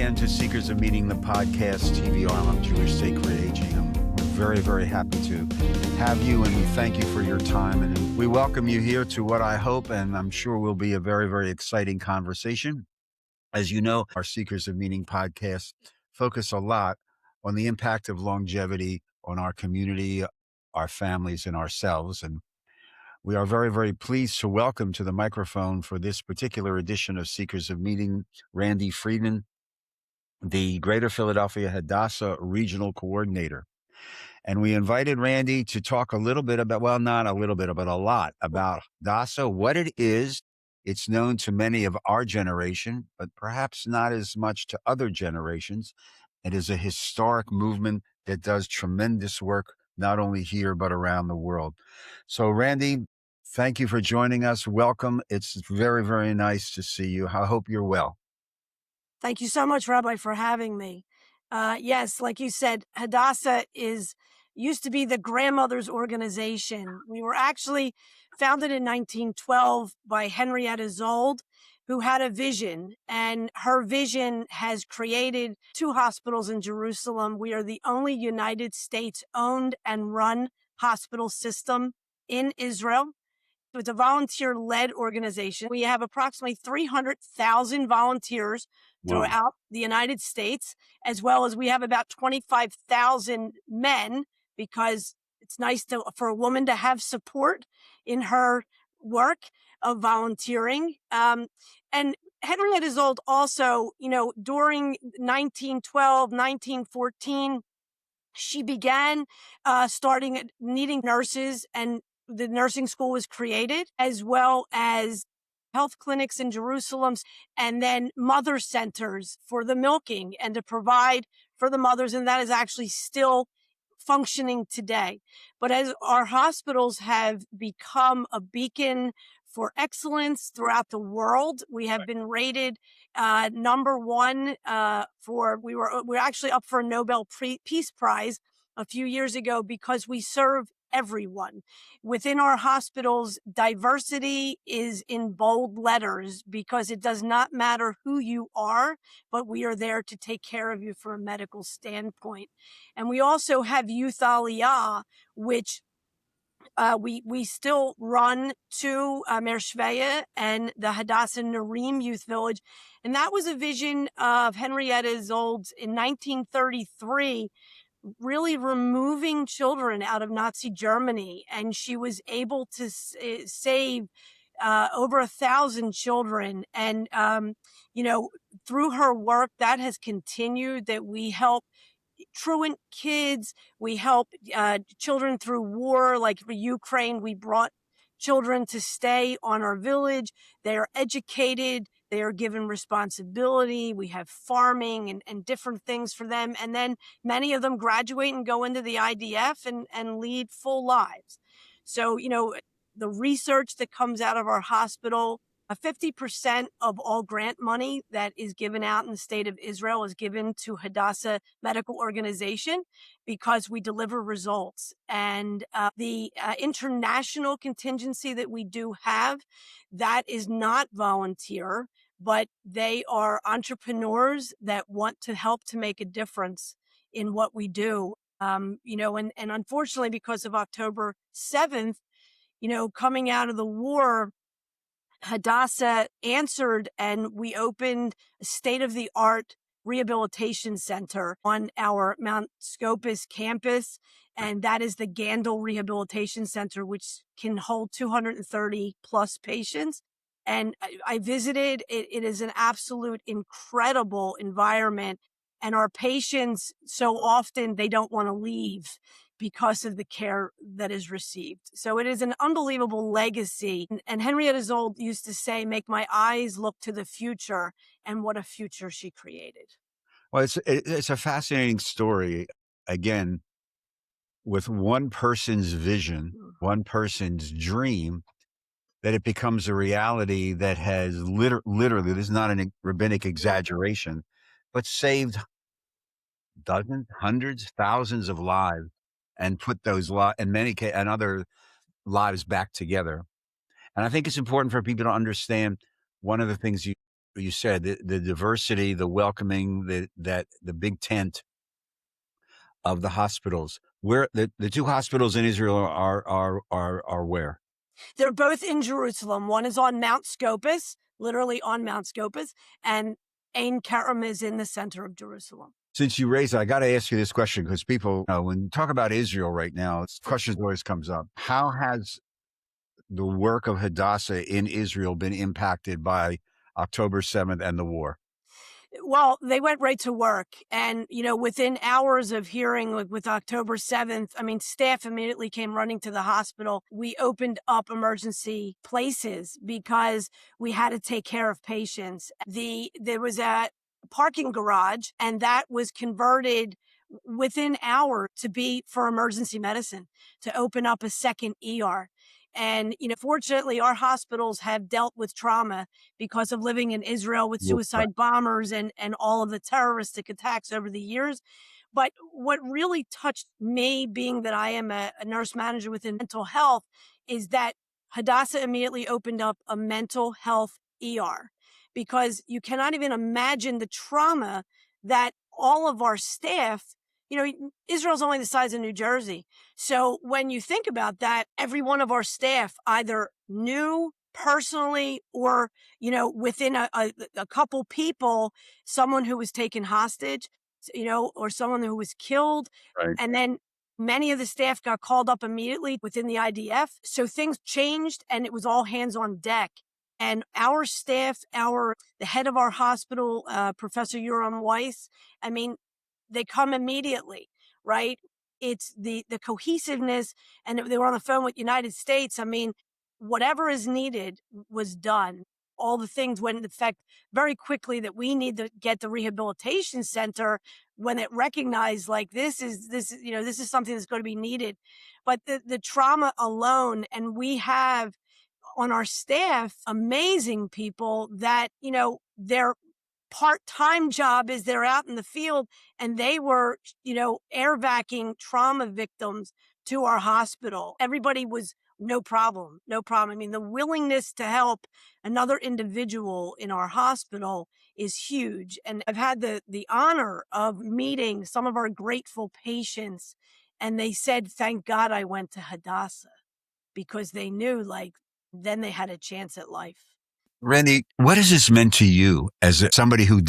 again to Seekers of Meaning, the podcast TV arm of Jewish Sacred Aging. We're very, very happy to have you, and we thank you for your time. And we welcome you here to what I hope and I'm sure will be a very, very exciting conversation. As you know, our Seekers of Meaning podcast focus a lot on the impact of longevity on our community, our families, and ourselves. And we are very, very pleased to welcome to the microphone for this particular edition of Seekers of Meaning, Randi Freeman, the Greater Philadelphia Hadassah Regional Coordinator. And we invited Randi to talk a little bit about, well, not a little bit, but a lot about Hadassah, what it is. It's known to many of our generation, but perhaps not as much to other generations. It is a historic movement that does tremendous work, not only here, but around the world. So Randi, thank you for joining us. Welcome. It's very, very nice to see you. I hope you're well. Thank you so much, Rabbi, for having me. Yes, like you said, Hadassah used to be the grandmother's organization. We were actually founded in 1912 by Henrietta Zold, who had a vision, and her vision has created 2 hospitals in Jerusalem. We are the only United States owned and run hospital system in Israel. It's a volunteer-led organization. We have approximately 300,000 volunteers throughout the United States, as well as we have about 25,000 men, because it's nice for a woman to have support in her work of volunteering. And Henrietta Zold also, during 1912, 1914, she began needing nurses, and the nursing school was created, as well as health clinics in Jerusalem, and then mother centers for the milking and to provide for the mothers. And that is actually still functioning today. But as our hospitals have become a beacon for excellence throughout the world, we have been rated number 1 we're actually up for a Nobel Peace Prize a few years ago because we serve everyone. Within our hospitals, diversity is in bold letters because it does not matter who you are, but we are there to take care of you from a medical standpoint. And we also have Youth Aliyah, which we still run to Mer Shveya and the Hadassah Nareem Youth Village. And that was a vision of Henrietta Zold's in 1933, really removing children out of Nazi Germany. And she was able to save over 1,000 children. And, through her work, that has continued, that we help truant kids. We help children through war, like for Ukraine. We brought children to stay on our village. They are educated. They are given responsibility. We have farming and different things for them. And then many of them graduate and go into the IDF and lead full lives. So, the research that comes out of our hospital, 50% of all grant money that is given out in the state of Israel is given to Hadassah Medical Organization because we deliver results. And the international contingency that we do have, that is not volunteer, but they are entrepreneurs that want to help to make a difference in what we do. And unfortunately, because of October 7th, coming out of the war, Hadassah answered, and we opened a state-of-the-art rehabilitation center on our Mount Scopus campus, and that is the Gandel Rehabilitation Center, which can hold 230 plus patients. And I visited. It is an absolute incredible environment, and our patients, so often they don't want to leave because of the care that is received. So it is an unbelievable legacy. And Henrietta Zold used to say, make my eyes look to the future, and what a future she created. Well, it's a fascinating story. Again, with one person's vision, one person's dream, that it becomes a reality that has literally, this is not a rabbinic exaggeration, but saved dozens, hundreds, thousands of lives, and put those and other lives back together. And I think it's important for people to understand one of the things you said, the diversity, the welcoming, the big tent of the hospitals. Where the two hospitals in Israel are where? They're both in Jerusalem. One is on Mount Scopus, literally on Mount Scopus, and Ein Kerem is in the center of Jerusalem. Since you raised it, I got to ask you this question because people, when you talk about Israel right now, questions always comes up. How has the work of Hadassah in Israel been impacted by October 7th and the war? Well, they went right to work. And, within hours of hearing, like with October 7th, staff immediately came running to the hospital. We opened up emergency places because we had to take care of patients. There was a parking garage, and that was converted within hours to be for emergency medicine, to open up a second ER. And, fortunately, our hospitals have dealt with trauma because of living in Israel with suicide bombers and all of the terroristic attacks over the years. But what really touched me, being that I am a nurse manager within mental health, is that Hadassah immediately opened up a mental health ER, because you cannot even imagine the trauma that all of our staff, Israel's only the size of New Jersey. So when you think about that, every one of our staff either knew personally or, within a couple people, someone who was taken hostage, or someone who was killed. Right. And then many of the staff got called up immediately within the IDF. So things changed and it was all hands on deck. And our staff, the head of our hospital, Professor Yoram Weiss, they come immediately, right? It's the cohesiveness, and they were on the phone with United States. Whatever is needed was done. All the things went into effect very quickly that we need to get the rehabilitation center when it recognized, like, this is something that's going to be needed. But the trauma alone, and we have on our staff amazing people that, they're part-time job is they're out in the field, and they were, air vacuuming trauma victims to our hospital. Everybody was no problem. The willingness to help another individual in our hospital is huge. And I've had the honor of meeting some of our grateful patients, and they said, thank God I went to Hadassah, because they knew, then they had a chance at life. Randi, what has this meant to you as somebody who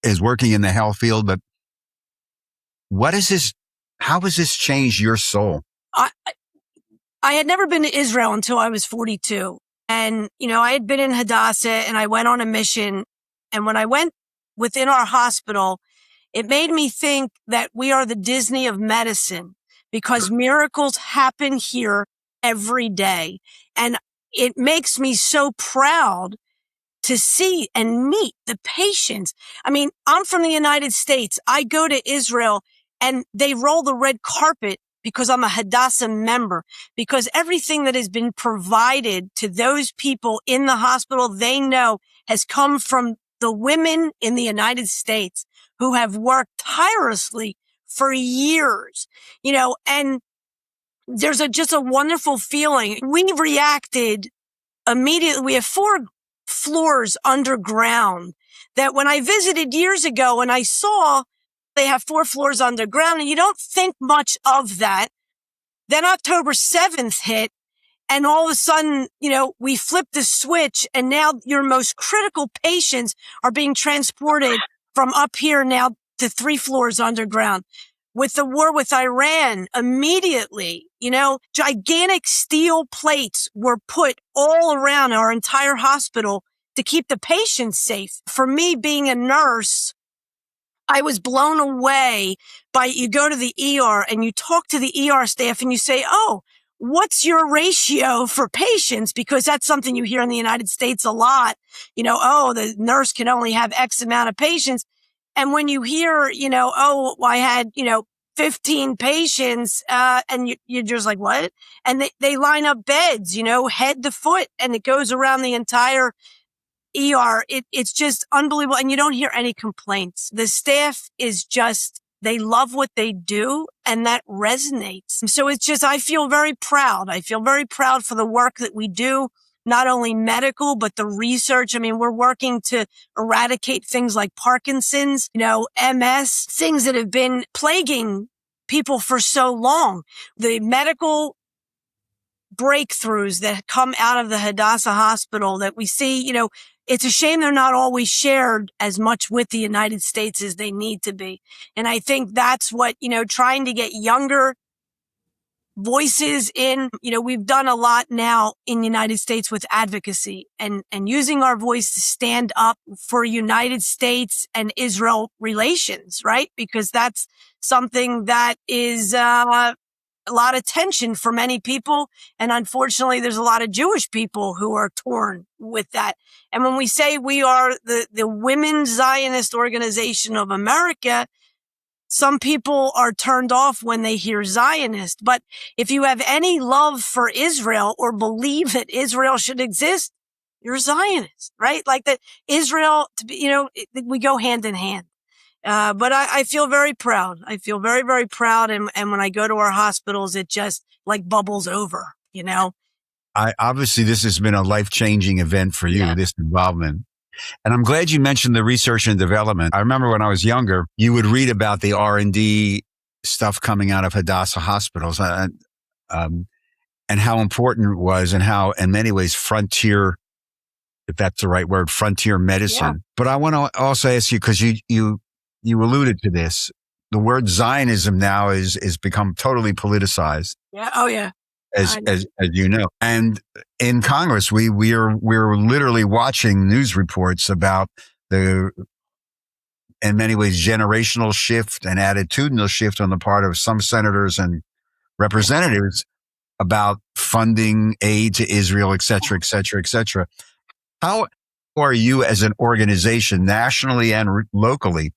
is working in the health field? But how has this changed your soul? I had never been to Israel until I was 42. And, I had been in Hadassah and I went on a mission. And when I went within our hospital, it made me think that we are the Disney of medicine, because miracles happen here every day. And it makes me so proud to see and meet the patients. I'm from the United States. I go to Israel and they roll the red carpet because I'm a Hadassah member, because everything that has been provided to those people in the hospital, they know has come from the women in the United States who have worked tirelessly for years, and there's just a wonderful feeling. We reacted immediately. We have 4 floors underground that when I visited years ago and I saw they have 4 floors underground, and you don't think much of that. Then October 7th hit, and all of a sudden, we flipped the switch, and now your most critical patients are being transported from up here now to 3 floors underground. With the war with Iran, immediately, gigantic steel plates were put all around our entire hospital to keep the patients safe. For me, being a nurse, I was blown away by, you go to the ER and you talk to the ER staff and you say, oh, what's your ratio for patients? Because that's something you hear in the United States a lot. Oh, the nurse can only have X amount of patients. And when you hear, oh, I had, 15 patients, and you're just like, what? And they line up beds, head to foot, and it goes around the entire ER. It's just unbelievable. And you don't hear any complaints. The staff is just, they love what they do, and that resonates. So it's just, I feel very proud. I feel very proud for the work that we do not only medical, but the research. I mean, we're working to eradicate things like Parkinson's, MS, things that have been plaguing people for so long. The medical breakthroughs that come out of the Hadassah Hospital that we see, it's a shame they're not always shared as much with the United States as they need to be. And I think that's what, trying to get younger voices in, we've done a lot now in the United States with advocacy and using our voice to stand up for United States and Israel relations, right? Because that's something that is, a lot of tension for many people. And unfortunately, there's a lot of Jewish people who are torn with that. And when we say we are the Women's Zionist Organization of America, some people are turned off when they hear Zionist. But if you have any love for Israel or believe that Israel should exist, you're Zionist, right? Like that Israel, we go hand in hand. But I feel very proud. I feel very, very proud. And when I go to our hospitals, it just like bubbles over, Obviously, this has been a life-changing event for you, this involvement. And I'm glad you mentioned the research and development. I remember when I was younger, you would read about the R&D stuff coming out of Hadassah hospitals and how important it was and how, in many ways, frontier, if that's the right word, frontier medicine. Yeah. But I want to also ask you, because you alluded to this, the word Zionism now is become totally politicized. Yeah. Oh, yeah. As you know, and in Congress, we're literally watching news reports about the, in many ways, generational shift and attitudinal shift on the part of some senators and representatives about funding aid to Israel, et cetera, et cetera, et cetera. How are you as an organization, nationally and locally,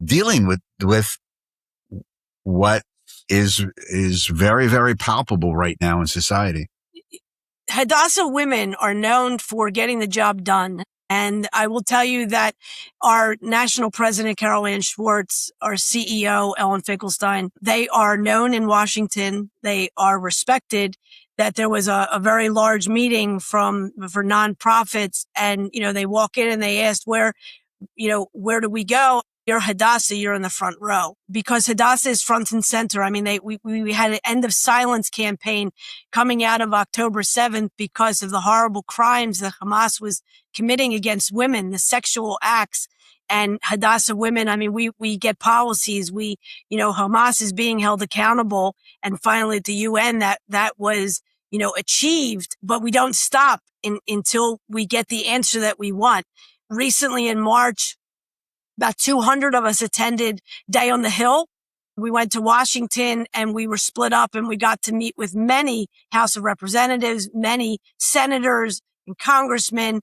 dealing with what is very, very palpable right now in society? Hadassah women are known for getting the job done. And I will tell you that our national president, Carol Ann Schwartz, our CEO, Ellen Finkelstein, they are known in Washington. They are respected. That there was a very large meeting for nonprofits. And, they walk in and they asked where do we go? You're Hadassah, you're in the front row, because Hadassah is front and center. I mean, we had an end of silence campaign coming out of October 7th because of the horrible crimes that Hamas was committing against women, the sexual acts. And Hadassah women, I mean, we get policies. Hamas is being held accountable. And finally at the UN that was, achieved, but we don't stop until we get the answer that we want. Recently in March, about 200 of us attended Day on the Hill. We went to Washington and we were split up and we got to meet with many House of Representatives, many senators and congressmen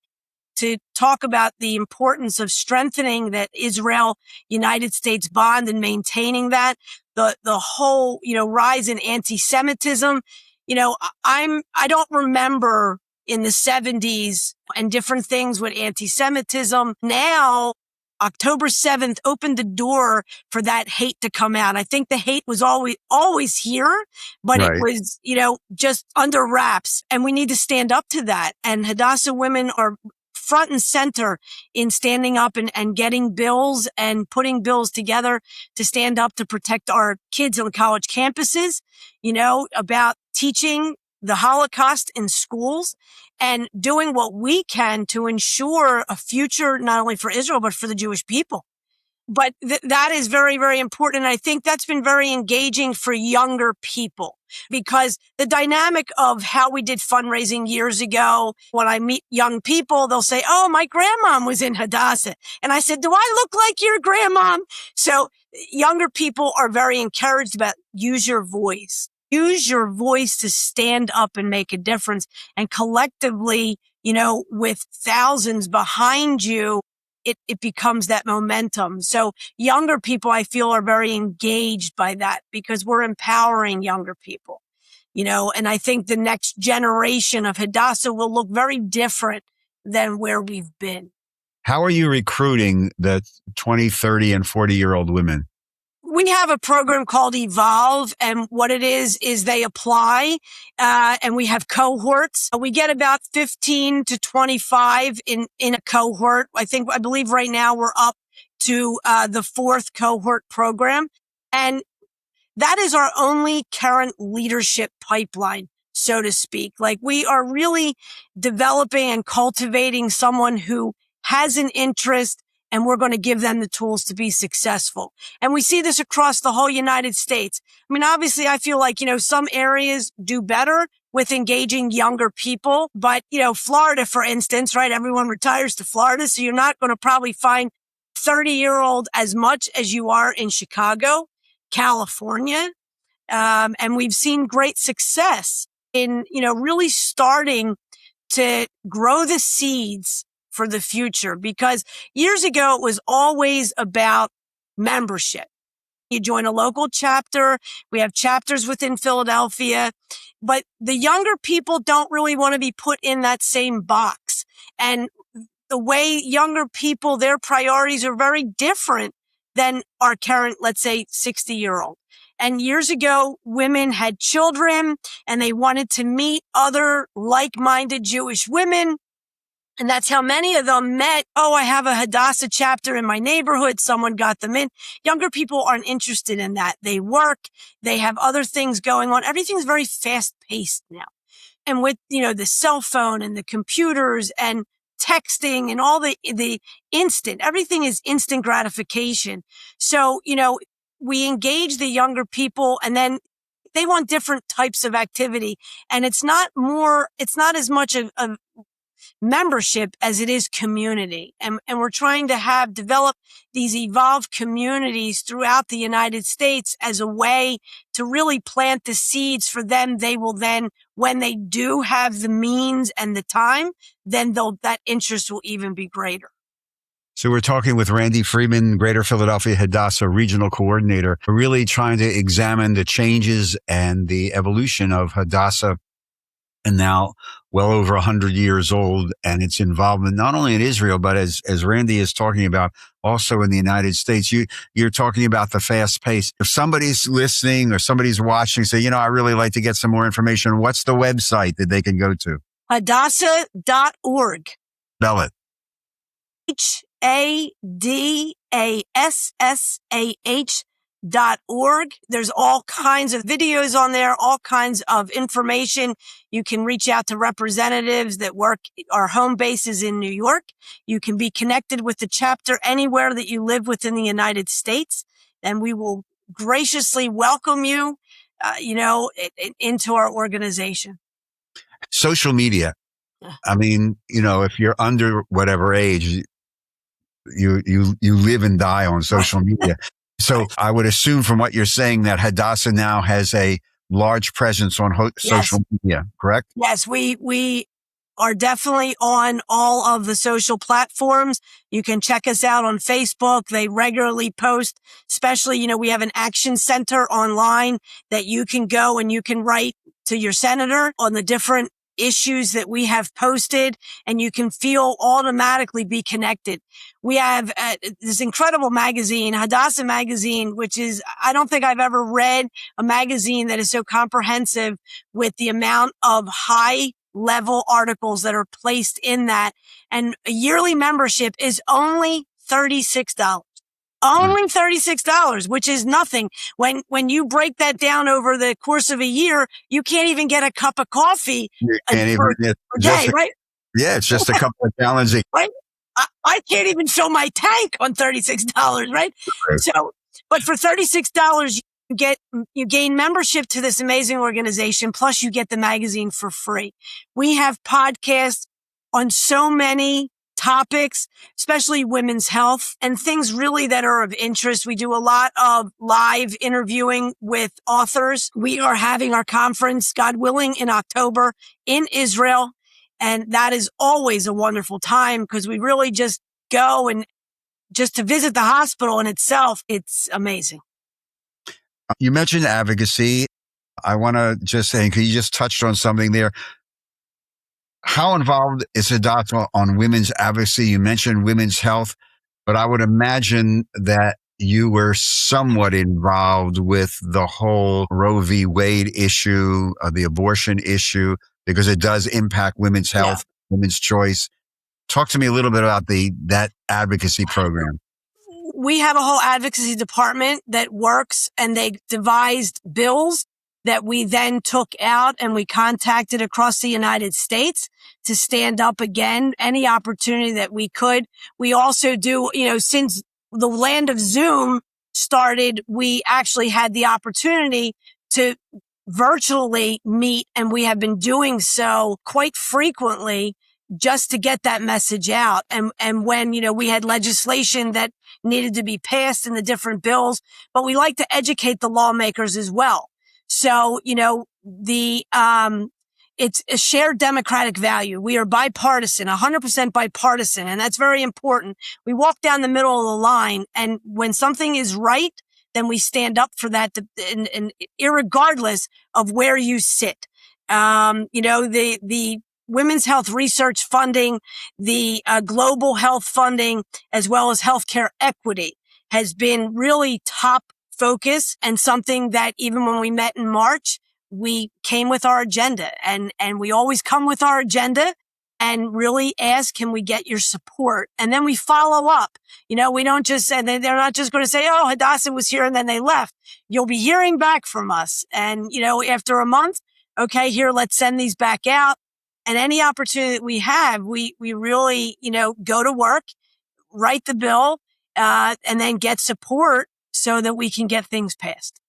to talk about the importance of strengthening that Israel-United States bond and maintaining that. The whole, rise in anti-Semitism. I don't remember in the 70s and different things with anti-Semitism. Now, October 7th opened the door for that hate to come out. I think the hate was always here, but right. It was, just under wraps. And we need to stand up to that. And Hadassah women are front and center in standing up and getting bills and putting bills together to stand up to protect our kids on college campuses, about teaching the Holocaust in schools and doing what we can to ensure a future, not only for Israel, but for the Jewish people. But that is very, very important. And I think that's been very engaging for younger people, because the dynamic of how we did fundraising years ago, when I meet young people, they'll say, oh, my grandmom was in Hadassah. And I said, do I look like your grandmom? So younger people are very encouraged about use your voice. Use your voice to stand up and make a difference. And collectively, with thousands behind you, it becomes that momentum. So younger people, I feel, are very engaged by that because we're empowering younger people, and I think the next generation of Hadassah will look very different than where we've been. How are you recruiting the 20, 30, and 40-year-old women? We have a program called Evolve, and what it is they apply, and we have cohorts. We get about 15 to 25 in a cohort. I believe right now we're up to the fourth cohort program. And that is our only current leadership pipeline, so to speak. Like, we are really developing and cultivating someone who has an interest, and we're going to give them the tools to be successful. And we see this across the whole United States. I mean, obviously, I feel like, some areas do better with engaging younger people. But, Florida, for instance, right? Everyone retires to Florida. So you're not going to probably find 30-year-old as much as you are in Chicago, California. And we've seen great success in, really starting to grow the seeds for the future, because years ago, it was always about membership. You join a local chapter. We have chapters within Philadelphia, but the younger people don't really want to be put in that same box. And the way younger people, their priorities are very different than our current, let's say, 60-year-old. And years ago, women had children and they wanted to meet other like-minded Jewish women. And that's how many of them met. Oh, I have a Hadassah chapter in my neighborhood. Someone got them in. Younger people aren't interested in that. They work. They have other things going on. Everything's very fast-paced now. And with, the cell phone and the computers and texting and all the instant, everything is instant gratification. So, we engage the younger people, and then they want different types of activity. And it's not as much of membership as it is community. And we're trying to develop these evolved communities throughout the United States as a way to really plant the seeds for them. They will then, when they do have the means and the time, then that interest will even be greater. So we're talking with Randi Freeman, Greater Philadelphia Hadassah Regional Coordinator, really trying to examine the changes and the evolution of Hadassah, and now well over 100 years old, and its involvement not only in Israel, but as Randi is talking about, also in the United States. You're talking about the fast pace. If somebody's listening or somebody's watching, say, I really like to get some more information, what's the website that they can go to? Hadassah.org. Spell it. HADASSAH.org. There's all kinds of videos on there, all kinds of information. You can reach out to representatives that work. Our home base is in New York. You can be connected with the chapter anywhere that you live within the United States, and we will graciously welcome you, into our organization. Social media. I mean, if you're under whatever age, you live and die on social media. So I would assume from what you're saying that Hadassah now has a large presence on social media, correct? Yes, we are definitely on all of the social platforms. You can check us out on Facebook. They regularly post, especially, we have an action center online that you can go and you can write to your senator on the different issues that we have posted, and you can automatically be connected. We have this incredible magazine, Hadassah magazine, which is, I don't think I've ever read a magazine that is so comprehensive with the amount of high level articles that are placed in that. And a yearly membership is only $36. Only $36, which is nothing. When you break that down over the course of a year, you can't even get a cup of coffee per day, right? Yeah, it's just a couple of gallons. Right? I can't even fill my tank on $36, right? So, but for $36, you gain membership to this amazing organization, plus you get the magazine for free. We have podcasts on so many topics, especially women's health and things really that are of interest. We do a lot of live interviewing with authors. We are having our conference, God willing, in October in Israel. And that is always a wonderful time because we really just go and just to visit the hospital in itself, it's amazing. You mentioned advocacy. I want to just say, because you just touched on something there. How involved is Hadassah on women's advocacy? You mentioned women's health, but I would imagine that you were somewhat involved with the whole Roe v. Wade issue, the abortion issue, because it does impact women's health, women's choice. Talk to me a little bit about that advocacy program. We have a whole advocacy department that works, and they devised bills that we then took out and we contacted across the United States to stand up again any opportunity that we could. We also do, since the land of Zoom started, we actually had the opportunity to virtually meet, and we have been doing so quite frequently just to get that message out. And when, we had legislation that needed to be passed in the different bills, but we like to educate the lawmakers as well. So, it's a shared democratic value. We are bipartisan, 100% bipartisan, and that's very important. We walk down the middle of the line, and when something is right, then we stand up for that, and irregardless of where you sit. The women's health research funding, the global health funding, as well as healthcare equity has been really top focus, and something that even when we met in March, we came with our agenda, and we always come with our agenda and really ask, can we get your support? And then we follow up. We don't just say, they're not just going to say, oh, Hadassah was here and then they left. You'll be hearing back from us. And, after a month, okay, here, let's send these back out. And any opportunity that we have, we really, go to work, write the bill, and then get support so that we can get things passed.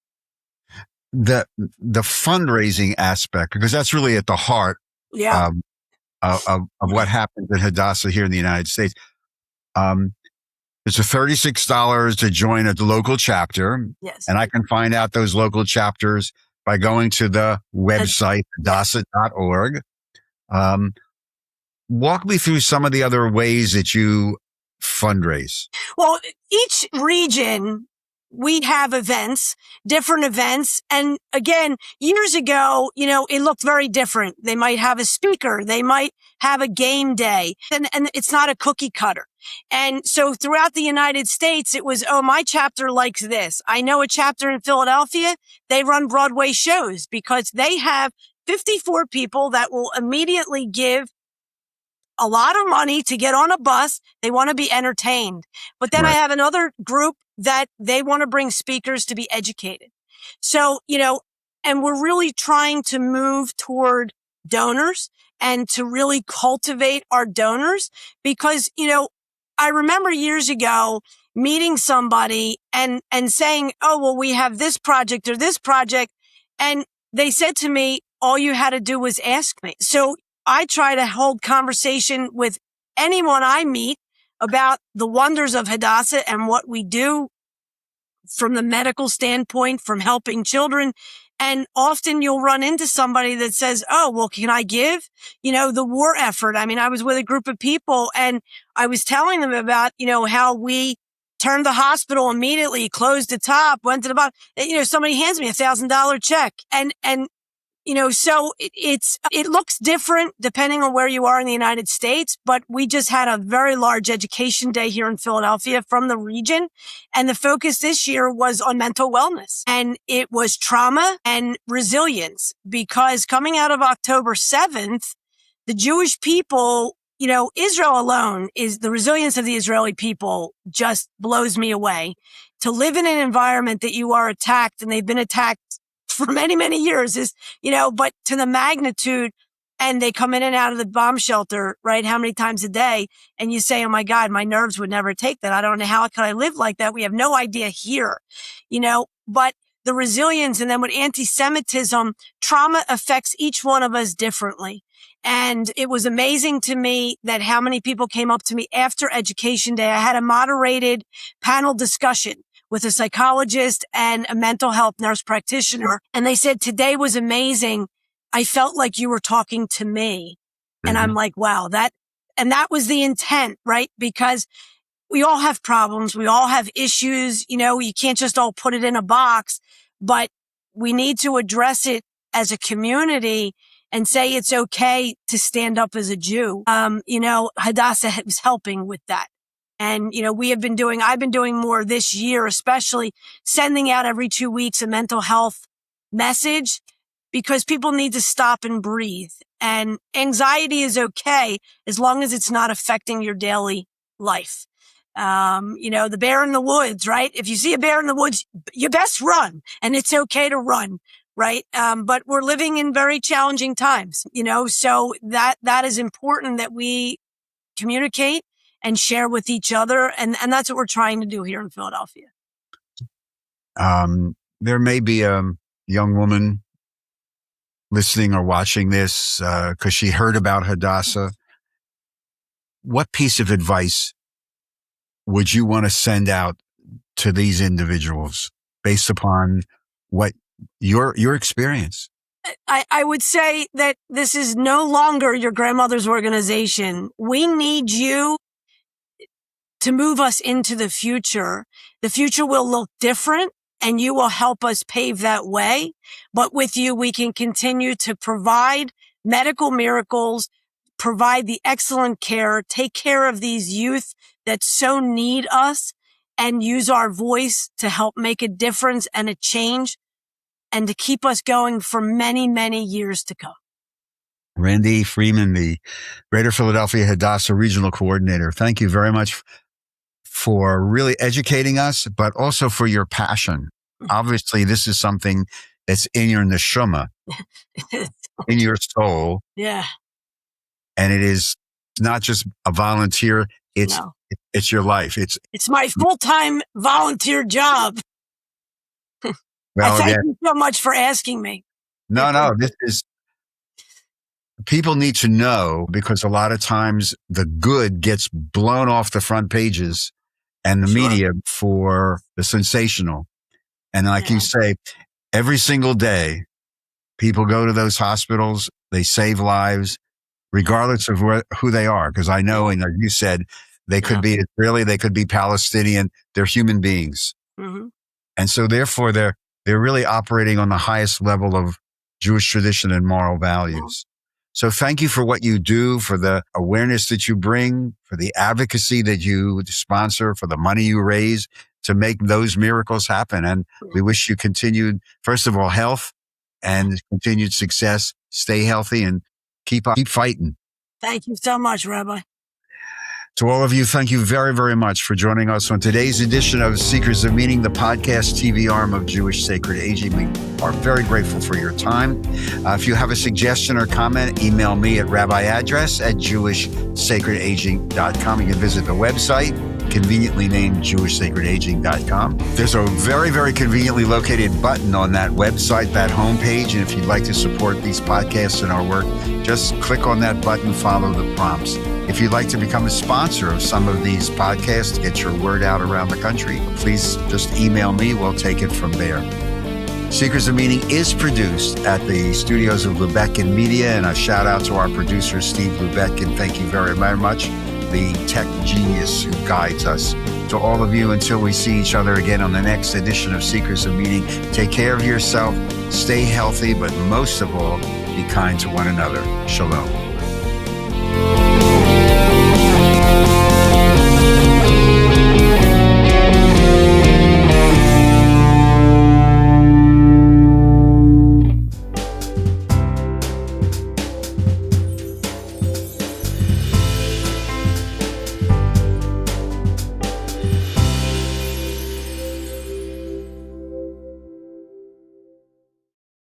The fundraising aspect, because that's really at the heart of what happens at Hadassah here in the United States. It's a $36 to join a local chapter. Yes. And I can find out those local chapters by going to the website, hadassah.org. Walk me through some of the other ways that you fundraise. Well, each region, we have different events. And again, years ago, it looked very different. They might have a speaker. They might have a game day, and it's not a cookie cutter. And so throughout the United States, it was, oh, my chapter likes this. I know a chapter in Philadelphia, they run Broadway shows because they have 54 people that will immediately give a lot of money to get on a bus. They want to be entertained. But then I have another group that they want to bring speakers to be educated. So, and we're really trying to move toward donors and to really cultivate our donors because, I remember years ago meeting somebody and saying, oh, well, we have this project or this project. And they said to me, all you had to do was ask me. So I try to hold conversation with anyone I meet about the wonders of Hadassah and what we do from the medical standpoint, from helping children. And often you'll run into somebody that says, oh, well, can I give? The war effort. I mean, I was with a group of people and I was telling them about, how we turned the hospital immediately, closed the top, went to the bottom. Somebody hands me $1,000 check. And so it looks different depending on where you are in the United States, but we just had a very large education day here in Philadelphia from the region. And the focus this year was on mental wellness, and it was trauma and resilience, because coming out of October 7th, the Jewish people, Israel alone is the resilience of the Israeli people just blows me away. To live in an environment that you are attacked, and they've been attacked for many, many years is, but to the magnitude, and they come in and out of the bomb shelter, right? How many times a day? And you say, oh my God, my nerves would never take that. I don't know how could I live like that. We have no idea here, but the resilience, and then with anti-Semitism, trauma affects each one of us differently. And it was amazing to me that how many people came up to me after Education Day. I had a moderated panel discussion with a psychologist and a mental health nurse practitioner. And they said, today was amazing. I felt like you were talking to me. Mm-hmm. And I'm like, wow, that was the intent, right? Because we all have problems. We all have issues. You can't just all put it in a box, but we need to address it as a community and say it's okay to stand up as a Jew. Hadassah was helping with that. And, I've been doing more this year, especially sending out every 2 weeks a mental health message, because people need to stop and breathe. And anxiety is okay as long as it's not affecting your daily life. The bear in the woods, right? If you see a bear in the woods, you best run, and it's okay to run, right? But we're living in very challenging times, so that is important that we communicate and share with each other. And that's what we're trying to do here in Philadelphia. There may be a young woman listening or watching this because she heard about Hadassah. What piece of advice would you want to send out to these individuals based upon what your experience? I would say that this is no longer your grandmother's organization. We need you to move us into the future. The future will look different, and you will help us pave that way. But with you, we can continue to provide medical miracles, provide the excellent care, take care of these youth that so need us, and use our voice to help make a difference and a change, and to keep us going for many, many years to come. Randi Freeman, the Greater Philadelphia Hadassah Regional Coordinator, thank you very much for really educating us, but also for your passion. Obviously, this is something that's in your neshama, in your soul. Yeah. And it is not just a volunteer. It's your life. It's my full-time volunteer job. Well, thank you so much for asking me. No, this is, people need to know, because a lot of times the good gets blown off the front pages and the media for the sensational. And like you say, every single day, people go to those hospitals, they save lives, regardless of who they are. Because I know, and like you said, they could be Israeli, they could be Palestinian, they're human beings. Mm-hmm. And so therefore, they're really operating on the highest level of Jewish tradition and moral values. So thank you for what you do, for the awareness that you bring, for the advocacy that you sponsor, for the money you raise to make those miracles happen. And we wish you continued, first of all, health and continued success. Stay healthy and keep fighting. Thank you so much, Rabbi. To all of you, thank you very, very much for joining us on today's edition of Seekers of Meaning, the podcast TV arm of Jewish Sacred Aging. We are very grateful for your time. If you have a suggestion or comment, email me at rabbiaddress@jewishsacredaging.com. You can visit the website, conveniently named jewishsacredaging.com. There's a very, very conveniently located button on that website, that homepage. And if you'd like to support these podcasts and our work, just click on that button, follow the prompts. If you'd like to become a sponsor of some of these podcasts, get your word out around the country, please just email me. We'll take it from there. Seekers of Meaning is produced at the studios of Lubeck and Media, and a shout out to our producer, Steve Lubeck, and thank you very, very much, the tech genius who guides us. To all of you, until we see each other again on the next edition of Seekers of Meaning, take care of yourself, stay healthy, but most of all, be kind to one another. Shalom.